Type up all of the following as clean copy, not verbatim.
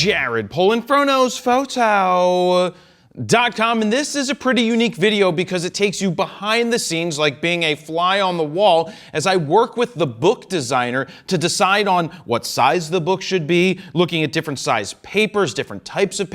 Jared Polin, FroKnowsPhoto.com, and this is a pretty unique video because it takes you behind the scenes, like being a fly on the wall, as I work with the book designer to decide on what size the book should be, looking at different size papers, different types of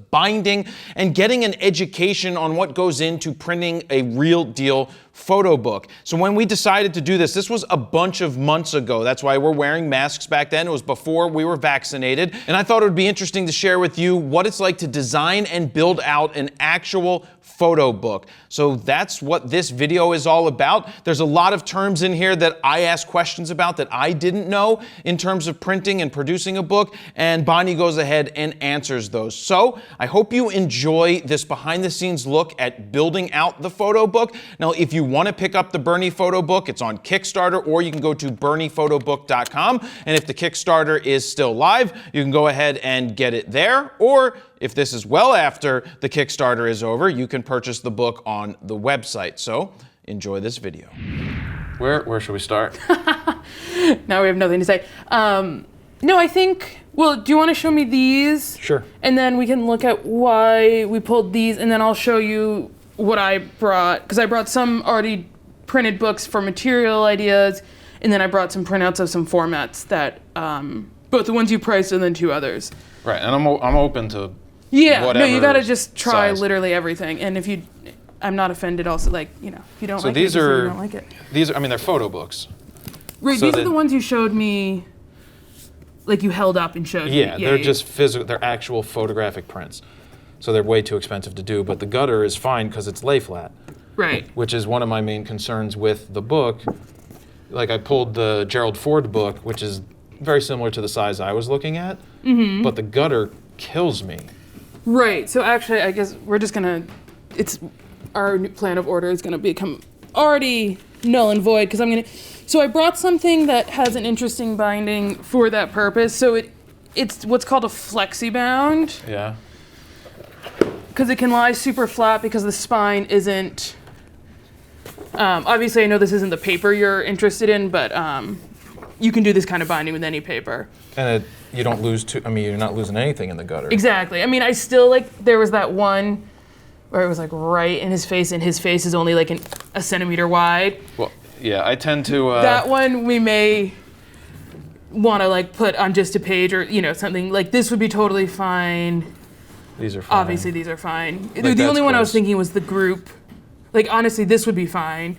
binding, and getting an education on what goes into printing a real deal photo book. So when we decided to do this was a bunch of months ago. That's why we're wearing masks back then. It was before we were vaccinated. And I thought it would be interesting to share with you what it's like to design and build out an actual photo book. So that's what this video is all about. There's a lot of terms in here that I ask questions about that I didn't know in terms of printing and producing a book, and Bonnie goes ahead and answers those. So I hope you enjoy this behind the scenes look at building out the photo book. Now, if you want to pick up the Bernie photo book, it's on Kickstarter, or you can go to BerniePhotoBook.com, and if the Kickstarter is still live, you can go ahead and get it there, or if this is well after the Kickstarter is over, you can purchase the book on the website. So enjoy this video. Where should we start? Now we have nothing to say. No, I think, well, do you want to show me these? Sure. And then we can look at why we pulled these, and then I'll show you what I brought, because I brought some already printed books for material ideas, and then I brought some printouts of some formats that, both the ones you priced and then two others. Right, and I'm open to no, you gotta just try size. literally everything, and if you, I'm not offended also, like, you know, if you don't So like these it, are, you don't like it. These are, I mean, they're photo books. Right, So these are the ones you showed me, like you held up and showed me. Yeah, they're just physical, they're actual photographic prints. So they're way too expensive to do, but the gutter is fine because it's lay flat. Right. Which is one of my main concerns with the book. Like, I pulled the Gerald Ford book, which is very similar to the size I was looking at, but the gutter kills me. Right, so actually I guess we're just gonna, our new plan of order is gonna become already null and void, because so I brought something that has an interesting binding for that purpose. So it's what's called a Flexi Bound. Yeah. Because it can lie super flat because the spine isn't, obviously I know this isn't the paper you're interested in, but you can do this kind of binding with any paper. And you don't lose you're not losing anything in the gutter. Exactly. I mean, I still, like, there was that one where it was like right in his face, and his face is only like a centimeter wide. Well, yeah, I tend to... that one we may want to like put on just a page, or, you know, something like this would be totally fine. These are fine. Obviously these are fine. Like, the only one I was thinking was the group. Like, honestly, this would be fine.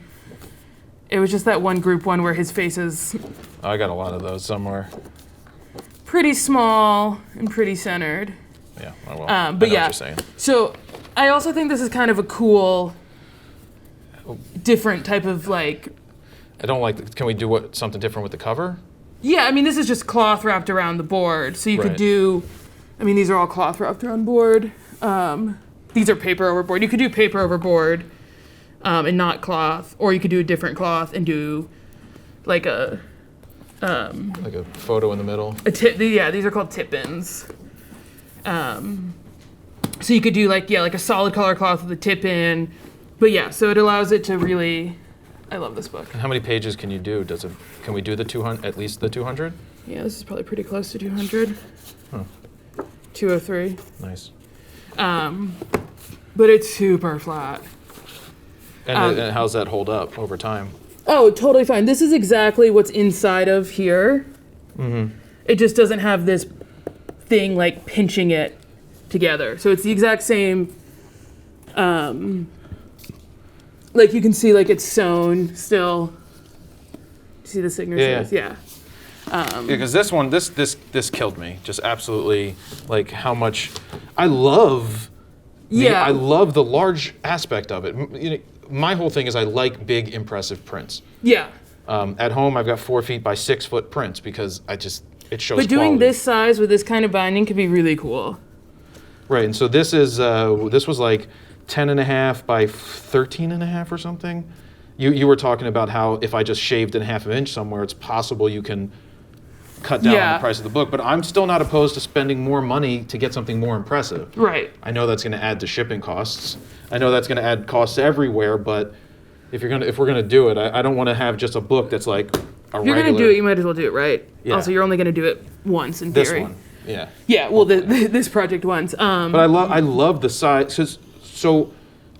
It was just that one group one where his face is... I got a lot of those somewhere. Pretty small and pretty centered. Yeah, well, but I know yeah, what you're saying. So I also think this is kind of a cool, different type of, like... I don't like, can we do something different with the cover? Yeah, I mean, this is just cloth wrapped around the board. So you could do, I mean, these are all cloth wrapped around board. These are paper over board. You could do paper over board and not cloth, or you could do a different cloth and do like a photo in the middle. Yeah, these are called tip-ins. So you could do like a solid color cloth with a tip-in. But yeah, so it allows it to really, I love this book. And how many pages can you do? Can we do the 200, at least the 200? Yeah, this is probably pretty close to 200. Huh. 203. Nice. But it's super flat. And how's that hold up over time? Oh, totally fine. This is exactly what's inside of here. Mm-hmm. It just doesn't have this thing like pinching it together. So it's the exact same, like you can see like it's sewn still. See the signatures? Yeah. Because this one, this killed me. Just absolutely, like how much, I love the large aspect of it. You know, my whole thing is I like big, impressive prints. Yeah. At home, I've got 4 feet by 6 foot prints because it shows But doing quality. this size with this kind of binding could be really cool. Right, and so this was like 10.5 by 13.5 or something. You were talking about how if I just shaved in half an inch somewhere, it's possible you can cut down on the price of the book. But I'm still not opposed to spending more money to get something more impressive. Right. I know that's going to add to shipping costs. I know that's going to add costs everywhere. But if we're gonna do it, I don't want to have just a book that's like a regular. If you're gonna do it, you might as well do it right. Yeah. Also, you're only gonna do it once in theory. This one. Yeah. Yeah, well, this project ones. But I love the size. So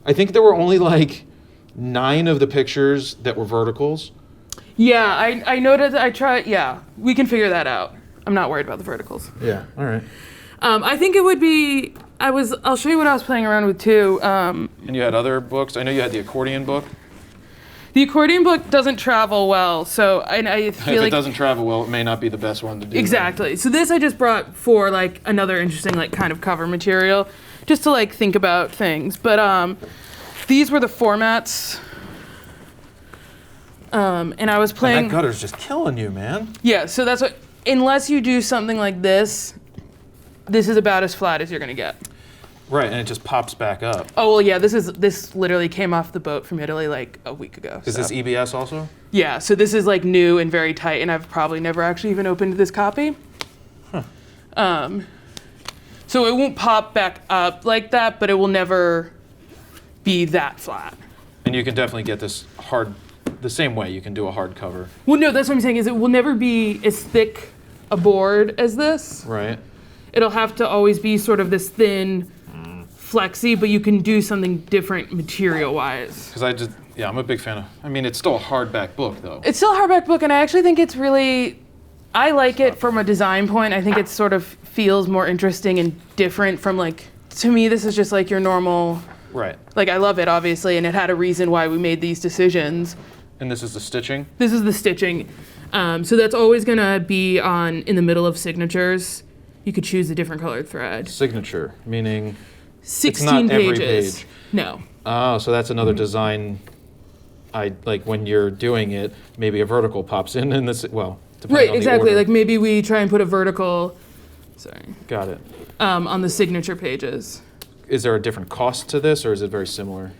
I think there were only like 9 of the pictures that were verticals. Yeah, I noted. I tried. Yeah, we can figure that out. I'm not worried about the verticals. Yeah. All right. I think it would be. I'll show you what I was playing around with too. And you had other books. I know you had the accordion book. The accordion book doesn't travel well, so I feel If like it doesn't travel well, it may not be the best one to do. exactly. So this I just brought for like another interesting like kind of cover material, just to like think about things. But these were the formats. And I was playing. That gutter's just killing you, man. Yeah, so that's what. Unless you do something like this, this is about as flat as you're gonna get. Right, and it just pops back up. Oh well, yeah. This literally came off the boat from Italy like a week ago. Is this EBS also? Yeah, so this is like new and very tight, and I've probably never actually even opened this copy. Huh. So it won't pop back up like that, but it will never be that flat. And you can definitely get this hard, the same way you can do a hard cover. Well, no, that's what I'm saying is it will never be as thick a board as this. Right. It'll have to always be sort of this thin, flexy, but you can do something different material-wise. Because I'm a big fan of, I mean, it's still a hardback book, though. It's still a hardback book, and I actually think it's really, I like it from a design point. I think it sort of feels more interesting and different from like, to me, this is just like your normal, Right. like I love it, obviously, and it had a reason why we made these decisions. And this is the stitching? This is the stitching. So that's always gonna be in the middle of signatures. You could choose a different colored thread. Signature, meaning 16 it's not pages. every page. No. Oh, so that's another design. Like when you're doing it, maybe a vertical pops in this. Well, depending Right, on the exactly. order. Like maybe we try and put a vertical. Sorry. Got it. On the signature pages. Is there a different cost to this, or is it very similar?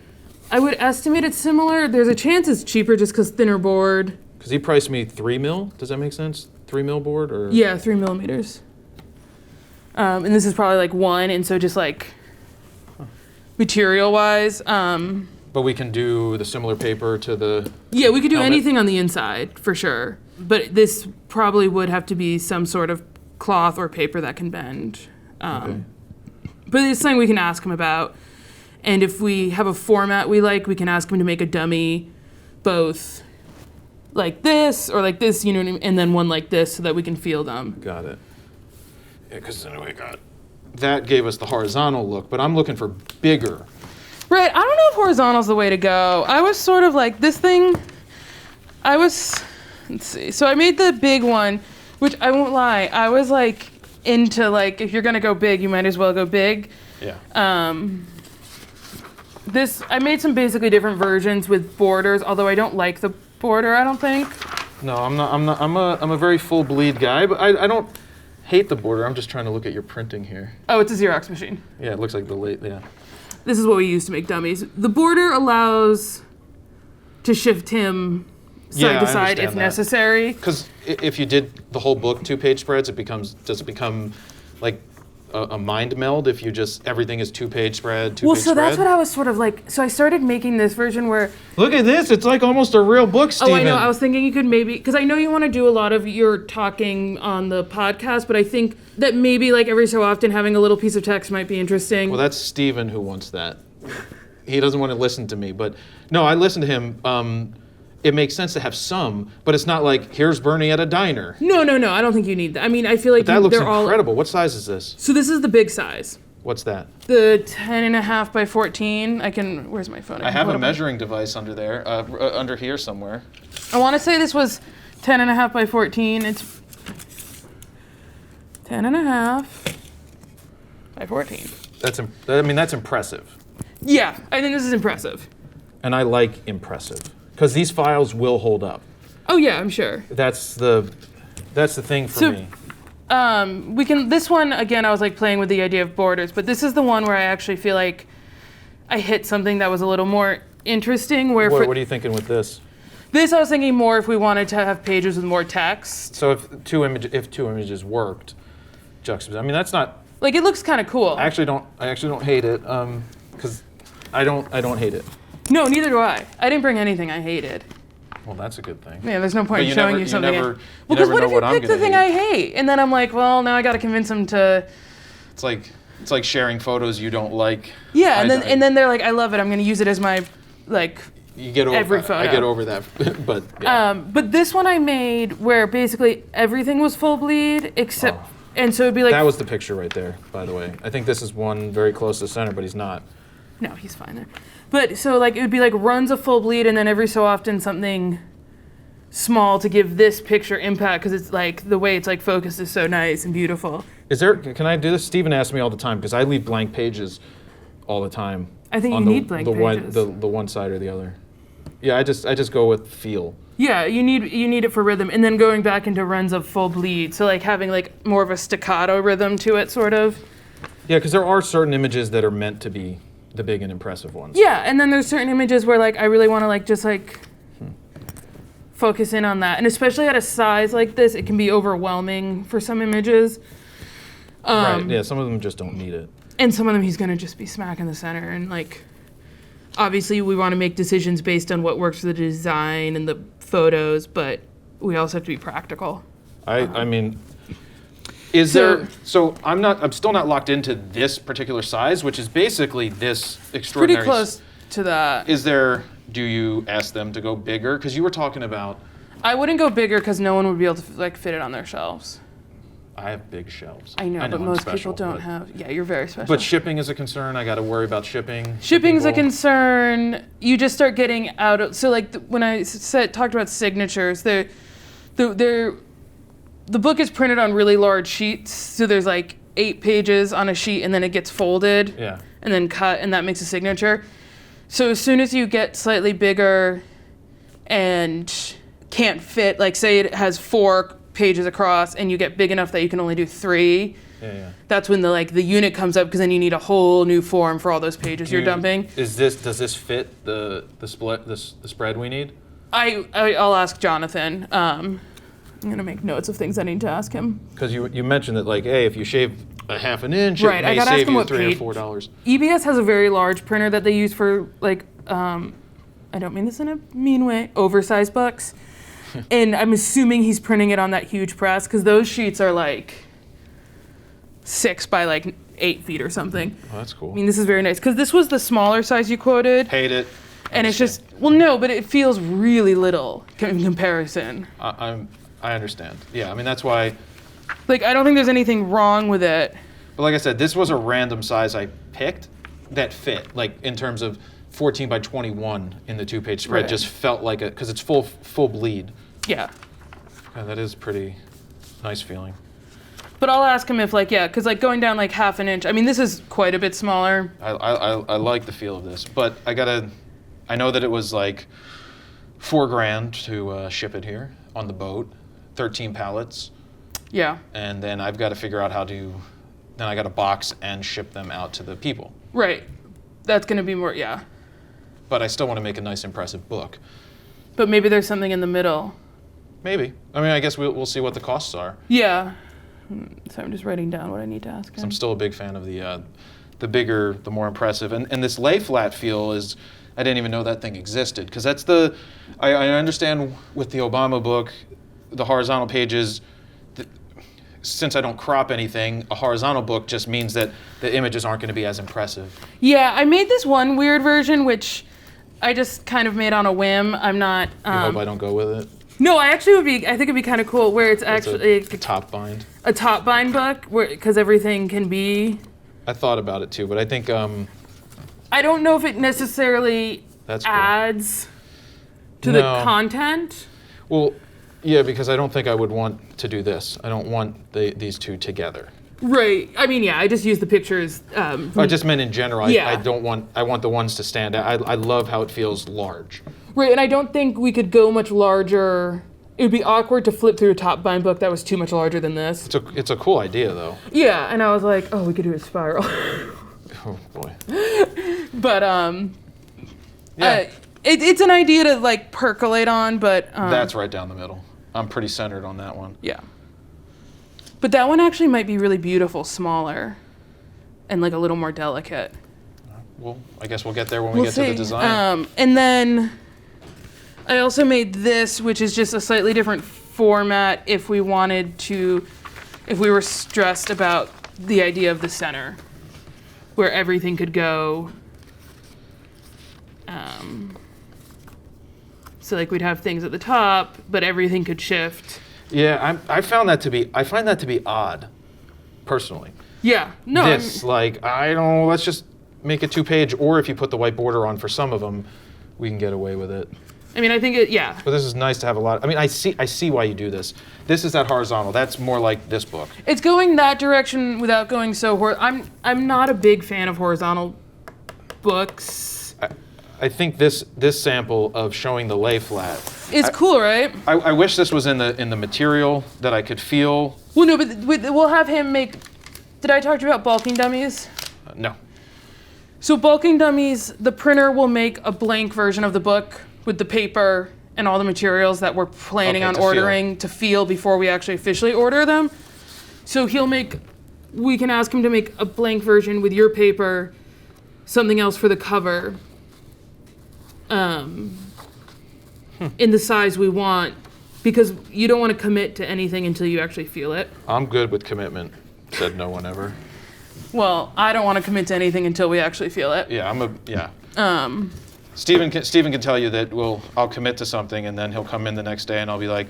I would estimate it's similar. There's a chance it's cheaper just because thinner board. Because he priced me 3 mil. Does that make sense? 3 mil board, or? Yeah, 3 millimeters. And this is probably like 1, and so just like material-wise. But we can do the similar paper to the. Yeah, we could do helmet? anything on the inside for sure. But this probably would have to be some sort of cloth or paper that can bend. Okay. But it's something we can ask him about. And if we have a format we like, we can ask him to make a dummy both like this or like this, you know what I mean? And then one like this so that we can feel them. Got it. Yeah, because then we got. That gave us the horizontal look, but I'm looking for bigger. Right, I don't know if horizontal's the way to go. I was sort of like, this thing, let's see. So I made the big one, which I won't lie, I was like into like, if you're gonna go big, you might as well go big. Yeah. I made some basically different versions with borders, although I don't like the border, I don't think. No, I'm not. I'm a very full bleed guy, but I don't hate the border. I'm just trying to look at your printing here. Oh, it's a Xerox machine. Yeah, it looks like the late. Yeah. This is what we use to make dummies. The border allows to shift him side to side if necessary. Because if you did the whole book 2-page spreads, does it become like a mind meld if you just everything is 2-page spread, 2-page spread? Well, so that's what I was sort of like. So I started making this version where. Look at this! It's like almost a real book, Steven. Oh, I know. I was thinking you could maybe, because I know you want to do a lot of your talking on the podcast, but I think that maybe like every so often having a little piece of text might be interesting. Well, that's Steven who wants that. He doesn't want to listen to me, but no, I listen to him. It makes sense to have some, but it's not like, here's Bernie at a diner. No. I don't think you need that. I mean, I feel like That looks they're incredible. What size is this? So this is the big size. What's that? The 10.5 by 14. Where's my phone? I have a measuring device under there, under here somewhere. I want to say this was 10.5 by 14. It's 10.5 by 14. That's impressive. Yeah, I think this is impressive. And I like impressive. Because these files will hold up. Oh yeah, I'm sure. That's the thing for me. This one, again, I was like playing with the idea of borders, but this is the one where I actually feel like I hit something that was a little more interesting. What are you thinking with this? This I was thinking more if we wanted to have pages with more text. So if two images worked, juxtaposition. I mean, that's not. Like it looks kind of cool. I actually don't hate it, because I don't hate it. No, neither do I. I didn't bring anything I hated. Well, that's a good thing. Yeah, there's no point But in you showing never- you you something. never- you Because never what know if you what I'm pick the gonna thing hate. I hate? And then I'm like, well, now I got to convince them to. It's like sharing photos you don't like. Yeah, and then they're like, I love it. I'm going to use it as my, like. You get over every photo. I get over that, but yeah. But this one I made where basically everything was full bleed except, and so it'd be like. That was the picture right there, by the way. I think this is one very close to center, but he's not. No, he's fine there. But so like it would be like runs of full bleed and then every so often something small to give this picture impact because it's like the way it's like focused is so nice and beautiful. Can I do this? Steven asks me all the time because I leave blank pages all the time. I think on you need blank pages. The one side or the other. Yeah, I just go with feel. Yeah, you need it for rhythm, and then going back into runs of full bleed, so like having like more of a staccato rhythm to it, sort of. Yeah, because there are certain images that are meant to be the big and impressive ones. Yeah, and then there's certain images where like I really want to like just like focus in on that, and especially at a size like this, it can be overwhelming for some images. Right. Yeah, some of them just don't need it. And some of them he's gonna just be smack in the center, and like. Obviously, we want to make decisions based on what works for the design and the photos, but we also have to be practical. I mean, is there? So I'm still not locked into this particular size, which is basically this extraordinary. Pretty close to that. Is there? Do you ask them to go bigger? Because you were talking about. I wouldn't go bigger because no one would be able to like fit it on their shelves. I have big shelves. I know, but I'm most special, people don't have. Yeah, you're very special. But shipping is a concern. I got to worry about shipping. Shipping's a People- concern. You just start getting out of. So like when I talked about signatures, the book is printed on really large sheets. So there's like 8 pages on a sheet, and then it gets folded. Yeah. And then cut, and that makes a signature. So as soon as you get slightly bigger, and can't fit, like say it has 4 pages across and you get big enough that you can only do 3, that's when the unit comes up because then you need a whole new form for all those pages you're dumping. Does this fit the spread we need? I'll ask Jonathan. I'm gonna make notes of things I need to ask him. Because you mentioned that like, hey, if you shave a half an inch, Right, it I may gotta ask save him you what $3 or $4. EBS has a very large printer that they use for like I don't mean this in a mean way, oversized books. And I'm assuming he's printing it on that huge press because those sheets are like 6 by like 8 feet or something. Oh, that's cool. I mean, this is very nice because this was the smaller size you quoted. Hate it. And it's just, well, no, but it feels really little in comparison. I understand. Yeah, I mean, that's why. Like, I don't think there's anything wrong with it. But like I said, this was a random size I picked that fit. Like in terms of 14 by 21 in the 2-page spread, Right. just felt like it because it's full bleed. Yeah. Yeah, that is pretty nice feeling. But I'll ask him if because going down like half an inch, I mean, this is quite a bit smaller. I like the feel of this, but I know that it was like $4,000 to ship it here on the boat, 13 pallets. Yeah. And then I've got to figure out then I got to box and ship them out to the people. Right. That's going to be more, yeah. But I still want to make a nice, impressive book. But maybe there's something in the middle. Maybe. I mean, I guess we'll see what the costs are. Yeah. So I'm just writing down what I need to ask him. I'm still a big fan of the bigger, the more impressive. And this lay flat feel is, I didn't even know that thing existed. Because that's I understand with the Obama book, the horizontal pages, since I don't crop anything, a horizontal book just means that the images aren't going to be as impressive. Yeah, I made this one weird version, which I just kind of made on a whim. I'm not... You hope I don't go with it? No, I think it'd be kind of cool where it's actually... a top bind? A top bind book, because everything can be... I thought about it too, but I think... I don't know if it necessarily That's cool. adds to the content. Well, yeah, because I don't think I would want to do this. I don't want these two together. Right. I mean, yeah, I just use the pictures. I just meant in general. Yeah. I want the ones to stand out. I love how it feels large. Right, and I don't think we could go much larger. It would be awkward to flip through a top bind book that was too much larger than this. It's a cool idea, though. Yeah, and I was like, oh, we could do a spiral. Oh, boy. But, Yeah. it's an idea to, like, percolate on, but... That's right down the middle. I'm pretty centered on that one. Yeah. But that one actually might be really beautiful, smaller, and, like, a little more delicate. Well, I guess we'll get there when we get to the design. And then I also made this, which is just a slightly different format if we were stressed about the idea of the center, where everything could go. So like we'd have things at the top, but everything could shift. Yeah, I find that to be odd, personally. Yeah, no. Let's just make it 2-page, or if you put the white border on for some of them, we can get away with it. I mean, I think yeah. But this is nice to have a lot. I mean, I see why you do this. This is that horizontal. That's more like this book. It's going that direction without going so I'm not a big fan of horizontal books. I think this sample of showing the lay flat is cool, right? I wish this was in the material that I could feel. Well, no, but we'll have him make. Did I talk to you about bulking dummies? No. So bulking dummies, the printer will make a blank version of the book with the paper and all the materials that we're planning on ordering to feel before we actually officially order them. So we can ask him to make a blank version with your paper, something else for the cover, in the size we want, because you don't want to commit to anything until you actually feel it. I'm good with commitment, said no one ever. Well, I don't want to commit to anything until we actually feel it. Yeah, Steven can tell you that I'll commit to something, and then he'll come in the next day and I'll be like,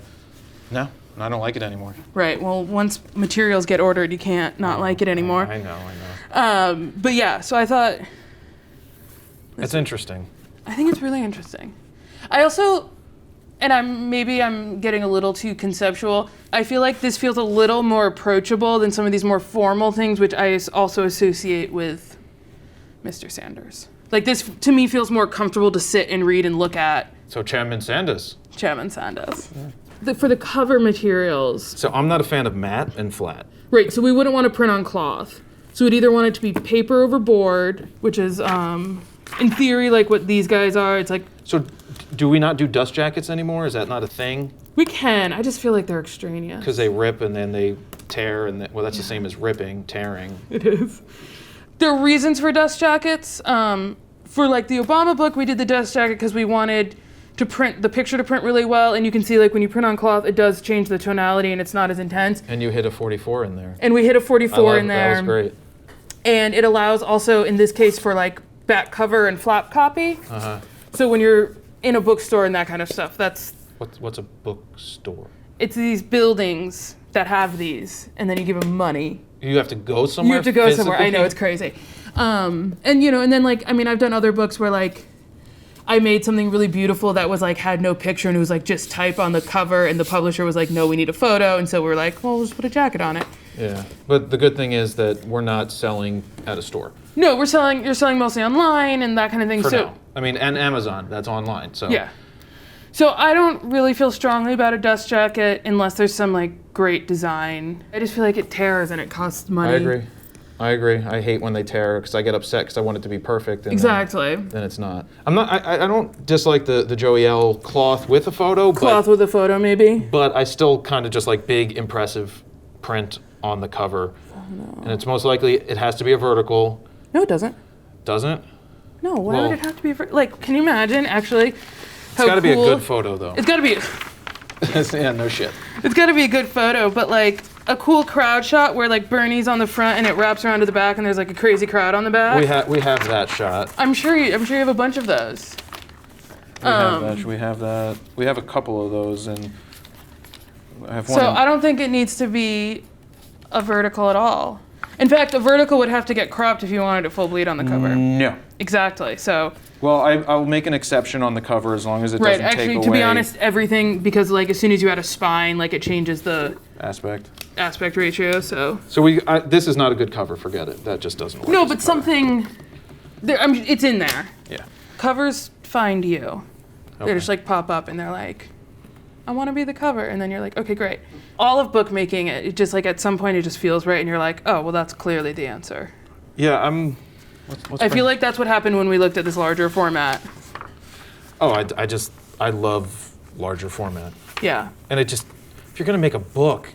no, I don't like it anymore. Right. Well, once materials get ordered, you can't not like it anymore. I know. But yeah, so I thought it's interesting. I think it's really interesting. I also, and I'm getting a little too conceptual. I feel like this feels a little more approachable than some of these more formal things, which I also associate with Mr. Sanders. Like this, to me, feels more comfortable to sit and read and look at. So Chairman Sanders. Chairman Sanders. Yeah. For the cover materials. So I'm not a fan of matte and flat. Right, so we wouldn't want to print on cloth. So we'd either want it to be paper over board, which is, in theory, like what these guys are. It's like. So do we not do dust jackets anymore? Is that not a thing? We can. I just feel like they're extraneous. Because they rip and then they tear, and that's the same as ripping, tearing. It is. There are reasons for dust jackets. For like the Obama book, we did the dust jacket because we wanted to print the picture to print really well, and you can see like when you print on cloth, it does change the tonality and it's not as intense. And you hit a 44 in there. And we hit a 44 in there. That was great. And it allows also, in this case, for like back cover and flap copy. Uh-huh. So when you're in a bookstore and that kind of stuff, that's... What's a bookstore? It's these buildings that have these, and then you give them money. You have to go somewhere? You have to go somewhere. I know, it's crazy. And then like, I mean, I've done other books where like, I made something really beautiful that was like, had no picture, and it was like, just type on the cover, and the publisher was like, no, we need a photo, and so we're like, well, we'll just put a jacket on it. Yeah, but the good thing is that we're not selling at a store. No, you're selling mostly online and that kind of thing. For now. I mean, and Amazon, that's online, so. Yeah. So I don't really feel strongly about a dust jacket unless there's some like great design. I just feel like it tears and it costs money. I agree. I hate when they tear because I get upset because I want it to be perfect. And exactly. Then it's not. I don't dislike the Joey L cloth with a photo. With a photo, maybe. But I still kind of just like big, impressive print on the cover. Oh, no. And it's most likely, it has to be a vertical. No, it doesn't. Doesn't? No, why would it have to be like, can you imagine actually It's got to be a good photo though. It's got to be. Yeah, no shit. It's got to be a good photo, but like a cool crowd shot where like Bernie's on the front and it wraps around to the back and there's like a crazy crowd on the back. We have that shot. I'm sure you have a bunch of those. We have that. We have a couple of those, and I have one. So I don't think it needs to be a vertical at all. In fact, a vertical would have to get cropped if you wanted it full bleed on the cover. No. Exactly. So. Well, I'll make an exception on the cover as long as it doesn't take away. Actually, to be honest, everything, because like as soon as you add a spine, like it changes the aspect ratio. So this is not a good cover. Forget it. That just doesn't work. No, but something. It's in there. Yeah. Covers find you. Okay. They just like pop up and they're like, I want to be the cover, and then you're like, okay, great. All of bookmaking, it just like at some point it just feels right, and you're like, oh, well, that's clearly the answer. Yeah, I feel like that's what happened when we looked at this larger format. Oh, I love larger format. Yeah. And if you're gonna make a book,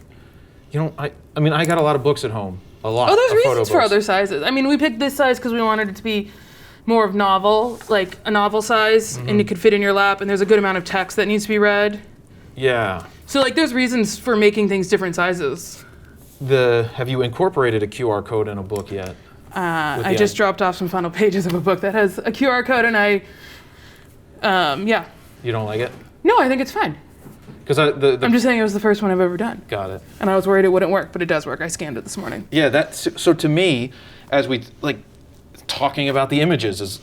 I got a lot of books at home. A lot. Oh, there's of photo reasons for books. other sizes. I mean, we picked this size because we wanted it to be more of novel, like a novel size, and it could fit in your lap, and there's a good amount of text that needs to be read. Yeah. So like there's reasons for making things different sizes. Have you incorporated a QR code in a book yet? I just dropped off some final pages of a book that has a QR code, and yeah. You don't like it? No, I think it's fine. Because I'm just saying it was the first one I've ever done. Got it. And I was worried it wouldn't work, but it does work. I scanned it this morning. Yeah, so to me, as we like talking about the images is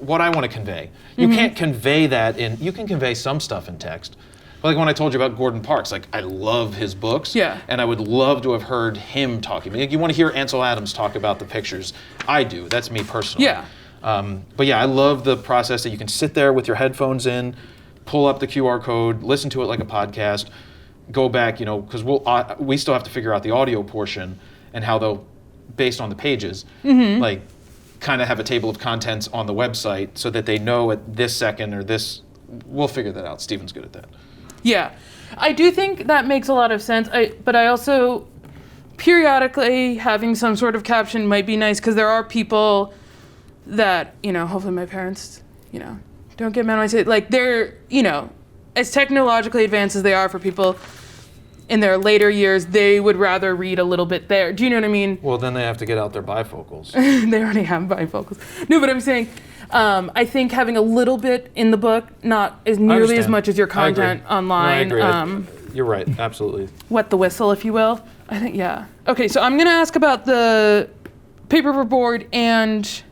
what I want to convey. You can't convey that you can convey some stuff in text. Like when I told you about Gordon Parks, like I love his books, and I would love to have heard him talking. Like, you want to hear Ansel Adams talk about the pictures. I do. That's me personally. Yeah. But yeah, I love the process that you can sit there with your headphones in, pull up the QR code, listen to it like a podcast, go back, because we still have to figure out the audio portion and how they'll, based on the pages, like kind of have a table of contents on the website so that they know at this second or this. We'll figure that out. Steven's good at that. Yeah, I do think that makes a lot of sense. But I also, periodically having some sort of caption might be nice, because there are people that, hopefully my parents, don't get mad when I say it, like they're, as technologically advanced as they are for people in their later years, they would rather read a little bit there. Do you know what I mean? Well, then they have to get out their bifocals. They already have bifocals. No, but I'm saying, I think having a little bit in the book, not as nearly as much as your content online. No, I agree. You're right, absolutely. Wet the whistle, if you will. I think, yeah. Okay, so I'm gonna ask about the paperboard and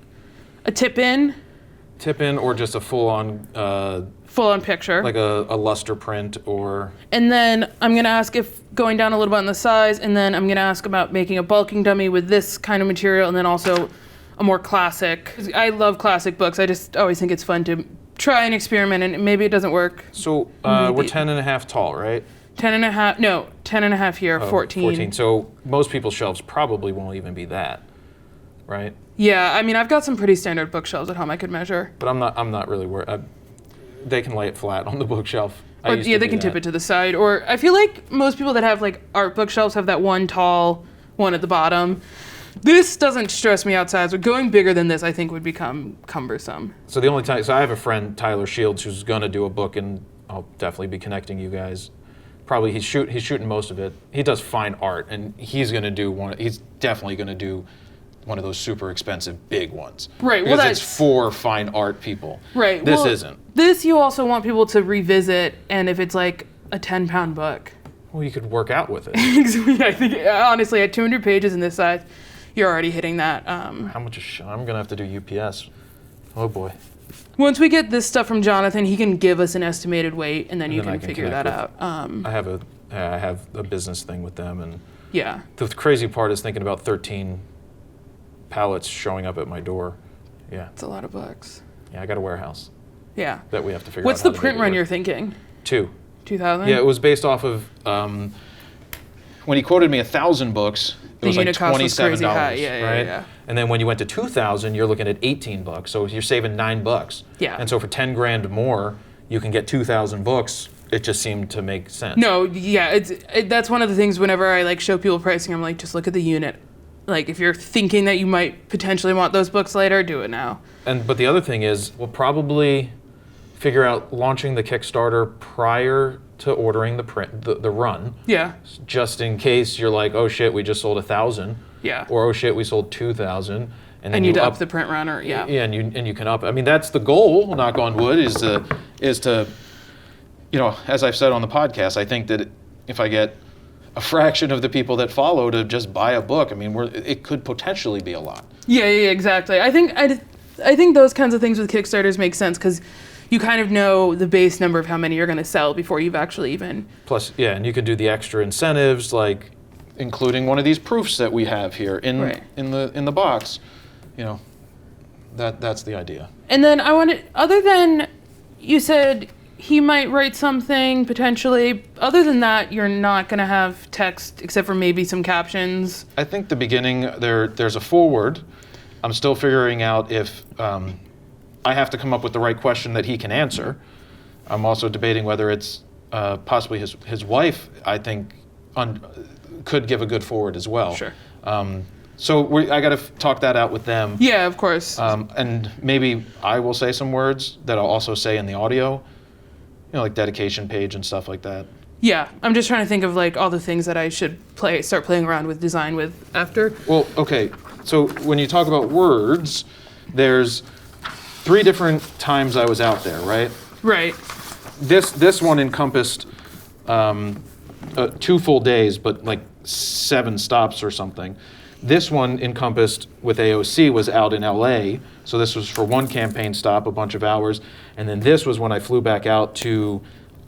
a tip-in. Tip-in or just a full-on... full-on picture. Like a luster print or... And then I'm gonna ask if going down a little bit on the size, and then I'm gonna ask about making a bulking dummy with this kind of material, and then also a more classic. I love classic books. I just always think it's fun to try and experiment, and maybe it doesn't work. So we're 10.5 tall, right? 10.5 here, 14. 14. So most people's shelves probably won't even be that, right? Yeah, I mean, I've got some pretty standard bookshelves at home I could measure. But I'm not really worried. They can lay it flat on the bookshelf. Or, yeah, they can tip it to the side. Or I feel like most people that have like art bookshelves have that one tall one at the bottom. This doesn't stress me out size, but going bigger than this I think would become cumbersome. So I have a friend, Tyler Shields, who's gonna do a book, and I'll definitely be connecting you guys. Probably he's shooting most of it. He does fine art, and he's definitely gonna do one of those super expensive big ones. Right. Because it's for fine art people. Right. This isn't. This you also want people to revisit, and if it's like a 10-pound book. Well, you could work out with it. Yeah, I think honestly at 200 pages in this size, you're already hitting that. How much I'm gonna have to do UPS. Oh boy. Once we get this stuff from Jonathan, he can give us an estimated weight, and then you can figure that out. I have a business thing with them, and yeah. The crazy part is thinking about 13 pallets showing up at my door. Yeah. It's a lot of books. Yeah, I got a warehouse. Yeah. That we have to figure out. What's the print run you're thinking? 2,000? Yeah, it was based off of when he quoted me 1,000 books. It was like $27, right? And then when you went to 2,000, you're looking at $18. So you're saving $9. Yeah. And so for 10 grand more, you can get 2,000 books. It just seemed to make sense. No, yeah, that's one of the things whenever I like show people pricing, I'm like, just look at the unit. Like if you're thinking that you might potentially want those books later, do it now. But the other thing is, we'll probably figure out launching the Kickstarter prior to ordering the run. Yeah. Just in case you're like, oh shit, we just sold 1,000. Yeah. Or oh shit, we sold 2,000. And then you up the print run, or yeah. Yeah, and you can up. I mean, that's the goal. Knock on wood, is to, as I've said on the podcast, I think that if I get a fraction of the people that follow to just buy a book, I mean, it could potentially be a lot. Yeah, exactly. I think those kinds of things with Kickstarters make sense, because you kind of know the base number of how many you're going to sell before you've actually even. Plus, yeah, and you could do the extra incentives, like including one of these proofs that we have here in the box. That's the idea. And then I wanted, other than you said he might write something potentially, other than that, you're not going to have text except for maybe some captions. I think the beginning there's a foreword. I'm still figuring out if I have to come up with the right question that he can answer. I'm also debating whether it's possibly his wife, I think, could give a good forward as well. Sure. So I got to talk that out with them. Yeah, of course. And maybe I will say some words that I'll also say in the audio, like dedication page and stuff like that. Yeah, I'm just trying to think of like all the things that I should start playing around with design with after. Well, okay. So when you talk about words, there's 3 different times I was out there, right? Right. This one encompassed 2 full days, but like 7 stops or something. This one encompassed with AOC was out in LA, so this was for 1 campaign stop, a bunch of hours, and then this was when I flew back out to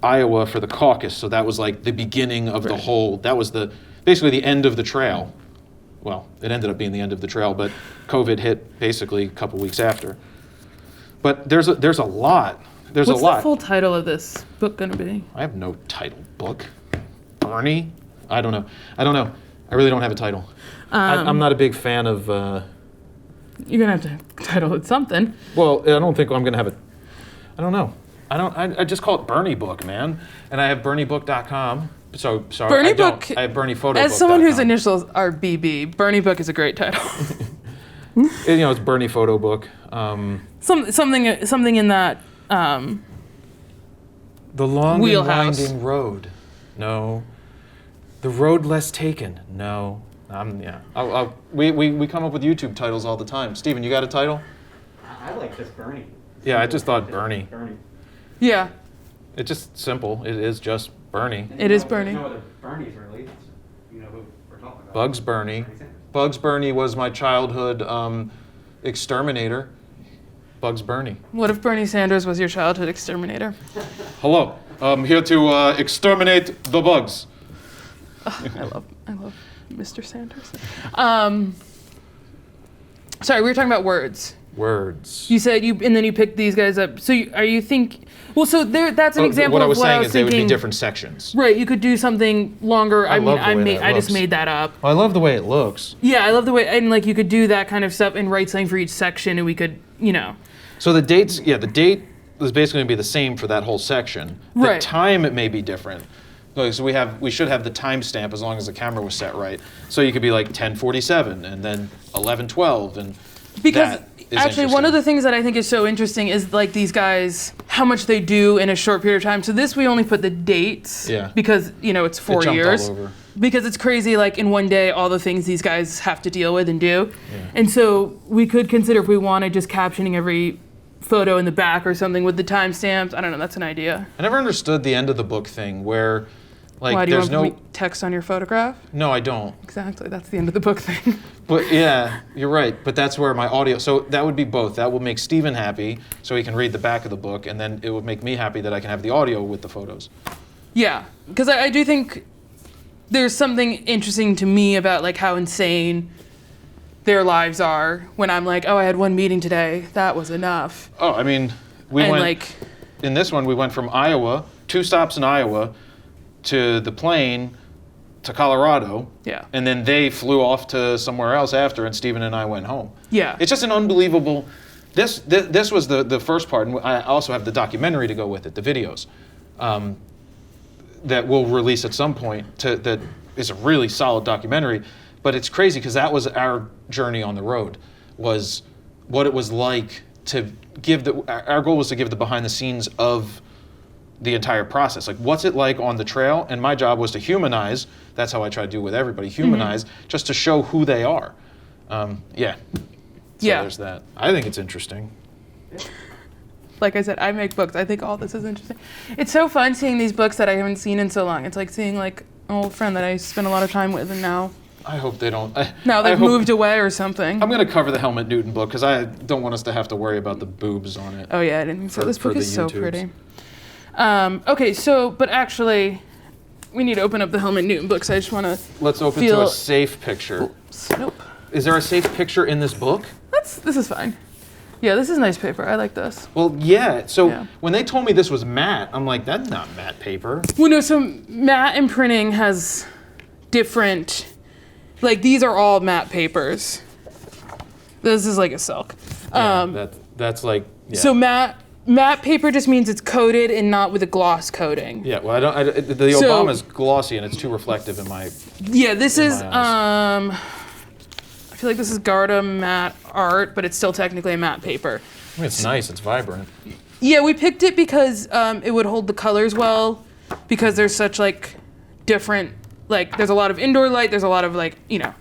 Iowa for the caucus. So that was like the beginning of the whole. That was basically the end of the trail. Well, it ended up being the end of the trail, but COVID hit basically a couple weeks after. But there's a lot. What's the full title of this book gonna be? I have no title book. Bernie? I don't know. I really don't have a title. I'm not a big fan of. You're gonna have to title it something. Well, I don't think I'm gonna have it. I don't know. I just call it Bernie Book, man. And I have BernieBook.com. So sorry, Bernie I don't. Book. I have BerniePhoto. As someone whose initials are BB, Bernie Book is a great title. It's Bernie Photo Book. Something in that. The long wheelhouse. and winding road. No. The road less taken. No. We come up with YouTube titles all the time. Steven, you got a title? I like just Bernie. Yeah, I just thought Bernie. Bernie. Yeah. It's just simple. It is just Bernie. And It is Bernie. There's no other Bernies really. You know who we're talking about. Bugs Bernie. Bernie Sanders. Bugs Bernie was my childhood exterminator. Bugs Bernie. What if Bernie Sanders was your childhood exterminator? Hello. I'm here to exterminate the bugs. I love Mr. Sanders. Sorry, we were talking about words. Words. You said and then you picked these guys up. So that's an example what I of was what saying I was is they would thinking. be different sections. Right, you could do something longer. I love the way that I just looks. made that up. Well, I love the way it looks. Yeah, I love the way, and like you could do that kind of stuff and write something for each section, and we could, So the date is basically going to be the same for that whole section. The Right. time it may be different. Like, so we should have the timestamp as long as the camera was set right. So you could be like 10:47 and then 11:12 and Because that is actually, one of the interesting. things that I think is so interesting is like these guys, how much they do in a short period of time. So this we only put the dates, Yeah. because it's 4 It jumped years. all over. Because it's crazy, like in one day, all the things these guys have to deal with and do. And so we could consider if we wanted just captioning every photo in the back or something with the timestamps. I don't know. That's an idea. I never understood the end of the book thing where, like, Why do you there's want no. me text on your photograph? No, I don't. Exactly. That's the end of the book thing. But yeah, you're right. But that's where my audio. So that would be both. That will make Steven happy, so he can read the back of the book, and then it would make me happy that I can have the audio with the photos. Yeah, because I do think there's something interesting to me about like how insane their lives are when I'm like, oh, I had one meeting today. That was enough. Oh, I mean, in this one, we went from Iowa, 2 stops in Iowa, to the plane to Colorado. Yeah. And then they flew off to somewhere else after, and Steven and I went home. Yeah. It's just an unbelievable. This was the first part, and I also have the documentary to go with it, the videos, that we'll release at some point. That is a really solid documentary, but it's crazy because that was our journey on the road, was what it was like to give our goal was to give the behind the scenes of the entire process. Like, what's it like on the trail? And my job was to humanize. That's how I try to do with everybody. Humanize, just to show who they are. Yeah. So there's that. I think it's interesting. Like I said, I make books. I think all this is interesting. It's so fun seeing these books that I haven't seen in so long. It's like seeing like an old friend that I spent a lot of time with, and now I hope they don't. now they've moved away or something. I'm going to cover the Helmut Newton book because I don't want us to have to worry about the boobs on it. Oh yeah, I didn't think so. This for book the is so YouTubes. pretty. Okay, so but actually, we need to open up the Helmut Newton books. I just want to. Let's open to a safe picture. Nope. Is there a safe picture in this book? This is fine. Yeah, this is nice paper. I like this. Well, yeah. So Yeah. when they told me this was matte, I'm like, that's not matte paper. Well, no, so matte and printing has different, like these are all matte papers. This is like a silk. That's like. Yeah. So matte paper just means it's coated and not with a gloss coating. Yeah. Well, the Obama's glossy and it's too reflective in my. Yeah, this is my eyes. I feel like this is Garda matte art, but it's still technically a matte paper. I mean, it's nice. It's vibrant. Yeah, we picked it because it would hold the colors well, because there's such like different, like there's a lot of indoor light, there's a lot of like, you know,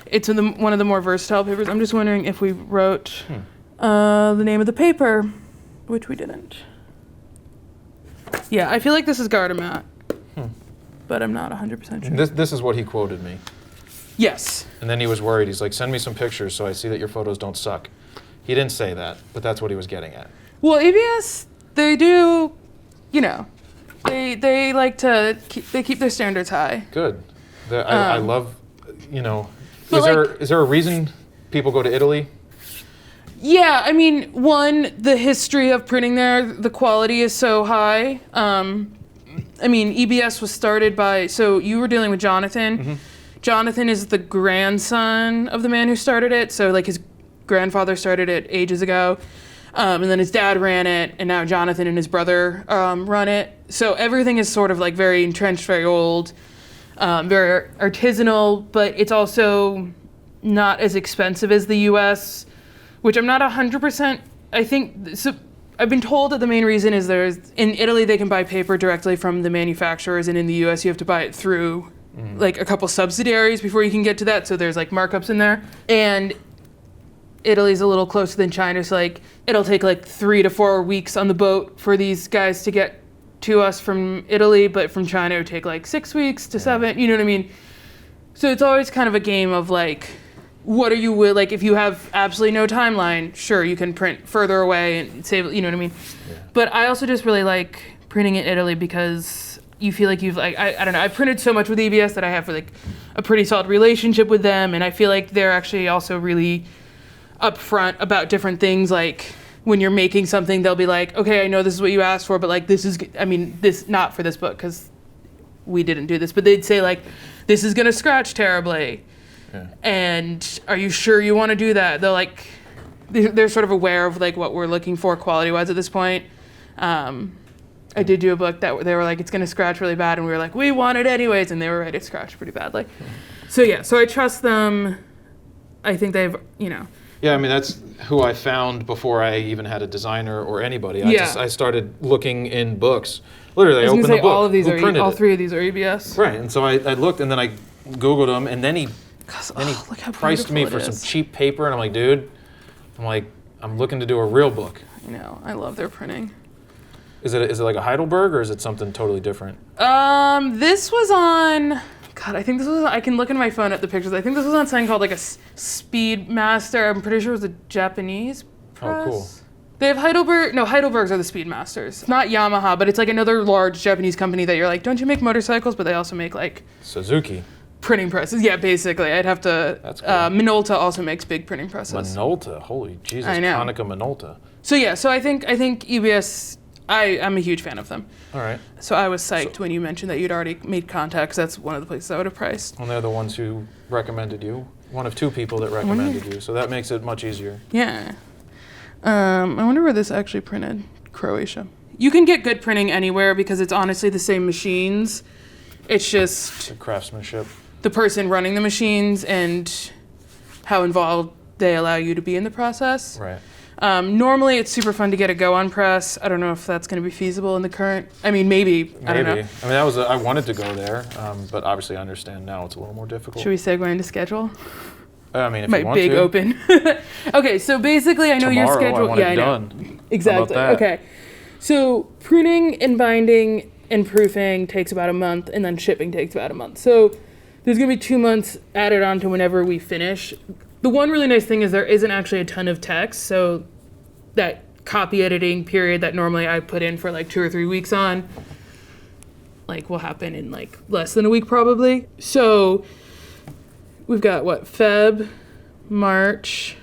it's one of the more versatile papers. I'm just wondering if we wrote the name of the paper, which we didn't. Yeah, I feel like this is Garda matte, but I'm not 100% sure. This is what he quoted me. Yes. And then he was worried. He's like, send me some pictures so I see that your photos don't suck. He didn't say that, but that's what he was getting at. Well, ABS, they do, you know, they like to keep their standards high. Good. I love, you know, But is there a reason people go to Italy? Yeah, I mean, one, the history of printing there, the quality is so high. I mean, EBS was started by, so you were dealing with Jonathan. Mm-hmm. Jonathan is the grandson of the man who started it. So like his grandfather started it ages ago. And then his dad ran it, and now Jonathan and his brother run it. So everything is sort of like very entrenched, very old, very artisanal, but it's also not as expensive as the US, which I'm not 100%, I think, so I've been told that the main reason is in Italy they can buy paper directly from the manufacturers, and in the US you have to buy it through like a couple subsidiaries before you can get to that, so there's like markups in there. And Italy's a little closer than China, so like it'll take like 3 to 4 weeks on the boat for these guys to get to us from Italy, but from China it would take like 6 weeks to 7, you know what I mean? So it's always kind of a game of like, what are you like, if you have absolutely no timeline, sure, you can print further away and save, you know what I mean? Yeah. But I also just really like printing in Italy because you feel like you've like, I don't know, I've printed so much with EBS that I have like a pretty solid relationship with them, and I feel like they're actually also really upfront about different things. Like when you're making something, they'll be like, okay, I know this is what you asked for, but like this is, I mean, this, not for this book because we didn't do this, but they'd say like, this is gonna scratch terribly. Yeah. And are you sure you want to do that? They're like, they're sort of aware of like what we're looking for quality-wise at this point. I did do a book that they were like, it's going to scratch really bad, and we were like, we want it anyways, and they were right, it scratched pretty badly. So yeah, so I trust them. I think they've, you know. Yeah, I mean, that's who I found before I even had a designer or anybody. I started looking in books. Literally, I opened the book. All of these all it? 3 of these are EBS. Right, and so I looked, and then I Googled them, and then he look how priced me for some cheap paper, and I'm like, dude, I'm looking to do a real book. I know, I love their printing. Is it like a Heidelberg, or is it something totally different? This was on, God, I think this was, I can look in my phone at the pictures. I think this was on something called like a Speedmaster. I'm pretty sure it was a Japanese press. Oh, cool. They have Heidelbergs are the Speedmasters. Not Yamaha, but it's like another large Japanese company that you're like, don't you make motorcycles? But they also make like Suzuki. Printing presses. Yeah, basically. I'd have to, That's cool. Minolta also makes big printing presses. Minolta, holy Jesus, I know. Konica Minolta. So yeah, so I think EBS, I'm a huge fan of them. All right. So I was psyched when you mentioned that you'd already made contact, 'cause that's one of the places I would have priced. And they're the ones who recommended you. One of 2 people that recommended you, so that makes it much easier. Yeah. I wonder where this actually printed. Croatia. You can get good printing anywhere because it's honestly the same machines. It's just The craftsmanship. the person running the machines and how involved they allow you to be in the process. Right. Normally, it's super fun to get a go-on press. I don't know if that's going to be feasible in the current. I mean, maybe. I don't know. I mean, I wanted to go there, but obviously I understand now it's a little more difficult. Should we segue into schedule? I mean, if My you want big to. open. Okay, so basically, I know your Tomorrow, schedule. I want it done. Exactly. How about that? Okay. So printing and binding and proofing takes about a month, and then shipping takes about a month. So there's going to be 2 months added on to whenever we finish. The one really nice thing is there isn't actually a ton of text, so that copy editing period that normally I put in for like 2 or 3 weeks on, like, will happen in like less than a week probably. So we've got what, Feb, March,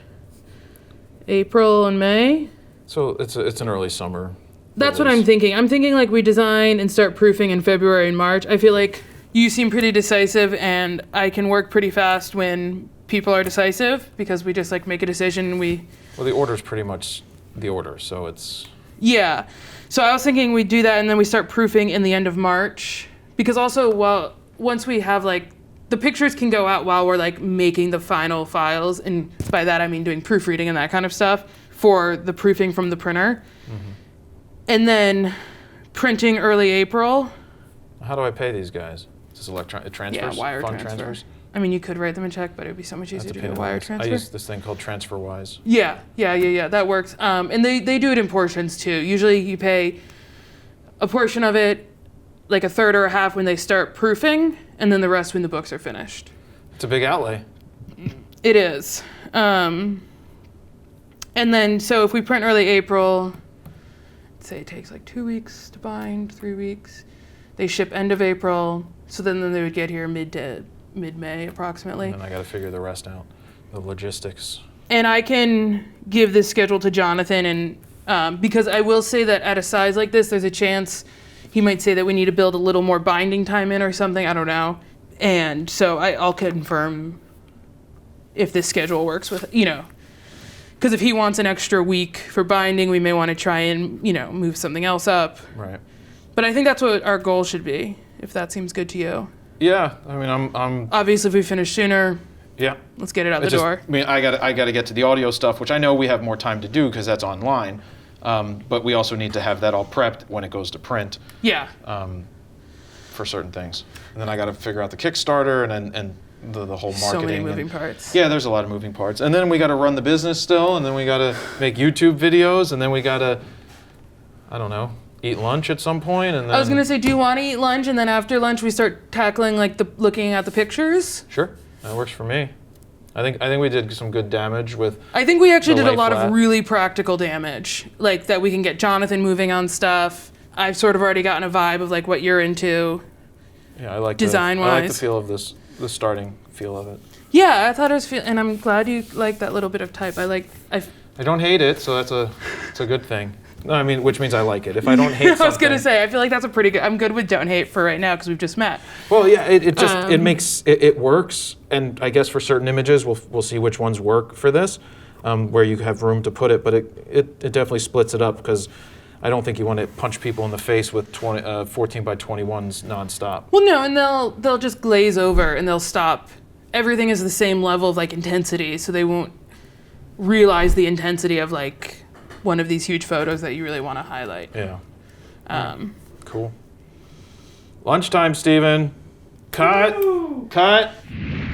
April, and May. So it's an early summer. That's what I'm thinking. I'm thinking like we design and start proofing in February and March. I feel like you seem pretty decisive, and I can work pretty fast when people are decisive because we just like make a decision and we... Well, the order's pretty much the order, so it's... Yeah. So I was thinking we'd do that, and then we start proofing in the end of March. Because also, well, once we have like the pictures can go out while we're like making the final files, and by that I mean doing proofreading and that kind of stuff for the proofing from the printer. And then printing early April. How do I pay these guys? Is this electronic transfers? Yeah, wire Fund transfer. transfers? I mean, you could write them a check, but it would be so much easier to do a wire transfer. I use this thing called TransferWise. Yeah, that works. And they do it in portions too. Usually you pay a portion of it, like a third or a half when they start proofing, and then the rest when the books are finished. It's a big outlay. It is. And then, so if we print early April, say it takes like 2 weeks to bind, 3 weeks. They ship end of April, so then they would get here mid-May approximately. And then I got to figure the rest out, the logistics. And I can give this schedule to Jonathan, and because I will say that at a size like this, there's a chance he might say that we need to build a little more binding time in or something, I don't know. And so I'll confirm if this schedule works with, because if he wants an extra week for binding, we may want to try and, move something else up. Right. But I think that's what our goal should be, if that seems good to you. Yeah, I mean, I'm Obviously, if we finish sooner, yeah. let's get it out the door. I mean, I got to get to the audio stuff, which I know we have more time to do because that's online. But we also need to have that all prepped when it goes to print. Yeah. For certain things, and then I got to figure out the Kickstarter and the whole marketing. So many moving parts. Yeah, there's a lot of moving parts, and then we got to run the business still, and then we got to make YouTube videos, and then we got to, I don't know, eat lunch at some point, and then. I was gonna say, do you want to eat lunch, and then after lunch we start tackling looking at the pictures? Sure, that works for me. I think we did some good damage with. I think we actually the did a lay lot flat. of really practical damage, like that we can get Jonathan moving on stuff. I've sort of already gotten a vibe of like what you're into. Yeah, I like design-wise. I like the feel of this, the starting feel of it. Yeah, I thought it was and I'm glad you like that little bit of type. I don't hate it, so it's a good thing. No, I mean, which means I like it. If I don't hate something. I was gonna say, I feel like that's a pretty good. I'm good with don't hate for right now because we've just met. Well, yeah, it just it works, and I guess for certain images, we'll see which ones work for this, where you have room to put it. But it definitely splits it up because I don't think you want to punch people in the face with 14 by 21s nonstop. Well, no, and they'll just glaze over and they'll stop. Everything is the same level of like intensity, so they won't realize the intensity of like one of these huge photos that you really want to highlight. Yeah. Cool. Lunchtime, Steven. Cut. Woo! Cut.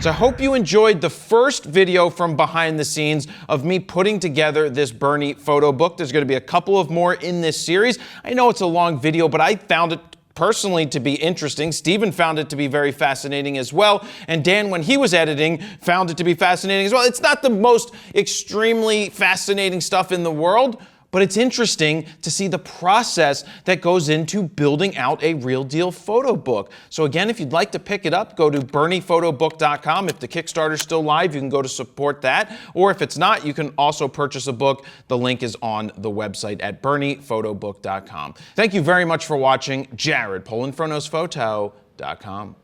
So I hope you enjoyed the first video from behind the scenes of me putting together this Bernie photo book. There's going to be a couple of more in this series. I know it's a long video, but I found it personally to be interesting. Steven found it to be very fascinating as well. And Dan, when he was editing, found it to be fascinating as well. It's not the most extremely fascinating stuff in the world, but it's interesting to see the process that goes into building out a real deal photo book. So again, if you'd like to pick it up, go to BerniePhotoBook.com. If the Kickstarter's still live, you can go to support that. Or if it's not, you can also purchase a book. The link is on the website at BerniePhotoBook.com. Thank you very much for watching. Jared, Polin, FroKnowsPhoto.com.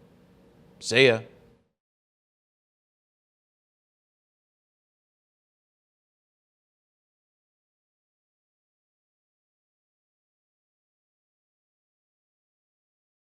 See ya.